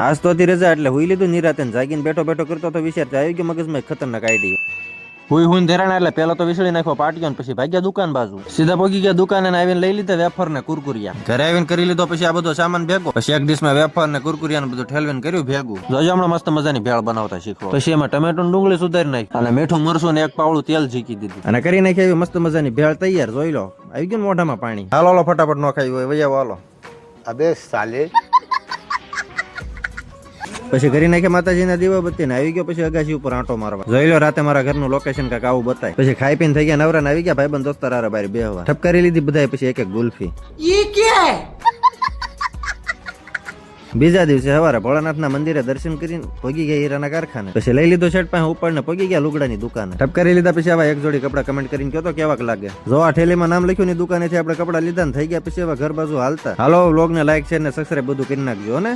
આજ તો હતી રજા એટલે હુઈ લીધું નિરાતે જાગીને બેઠો બેઠો કરતો તો વિચાર આવી ગયો મગજમાં એક ખતરનાક આઈડિયા. હુઈ ધેરાણા એટલે પેલા તો વિસળી નાખો પાટિયો પછી ભાગ્યા દુકાન બાજુ સીધા પોગી ગયા દુકાને આવીને લઈ લીધા વેફર ને કુરકુરિયા. ઘરે આવીને કરી લીધો પછી આ બધો સામાન ભેગો પછી એક ડીશમાં વેફર ને કુરકુરિયા ને બધું ઠેલવીને કર્યું ભેગું. જોજો હમણાં મસ્ત મજાની ભેળ બનાવતા શીખવો. પછી એમાં ટમેટો ડુંગળી સુધારી નાખી અને મીઠું મરસું ને એક પાવડું તેલ ઝીકી દીધું અને કરી નાખી એવી મસ્ત મજાની ભેળ તૈયાર. જોઈ લો આવી ગયું મોઢામાં પાણી. હાલો ફટાફટ નો ખાઈ હોય વૈયા હાલો. અબે સાલે પછી ઘરે નાખે માતાજીના દીવા બત્તી ને આવી ગયો પછી અગાસી ઉપર આંટો મારવા. જોઈ લો રાતે મારા ઘરનું લોકેશન કાંક આવું બતાય. પછી ખાઈ પીને થઈ ગયા નવરા ને આવી ગયા ભાઈબંધ દોસ્તાર હારે બારી બેહવા. ઠપકારી લીધી બધાય પછી એક એક ગુલ્ફી. બીજા દિવસે સવારે ભોળાનાથના મંદિરે દર્શન કરીને પગી ગયા હીરાના કારખાને. પછી લઈ લીધો શર્ટ પાસે ઉપર ને પગી ગયા લુગડાની દુકાને. ઠપકારી લીધા પછી આવા એક જોડી કપડા કમેન્ટ કરીને કયો તો કેવાક લાગે. જો આ ઠેલીમાં નામ લખ્યું ની દુકાનેથી આપણે કપડા લીધા ને થઈ ગયા પછી હવે ઘર બાજુ હાલતા. હાલો વ્લોગ ને લાઈક શેર ને સબસ્ક્રાઇબ બધું કરી નાખજો ને.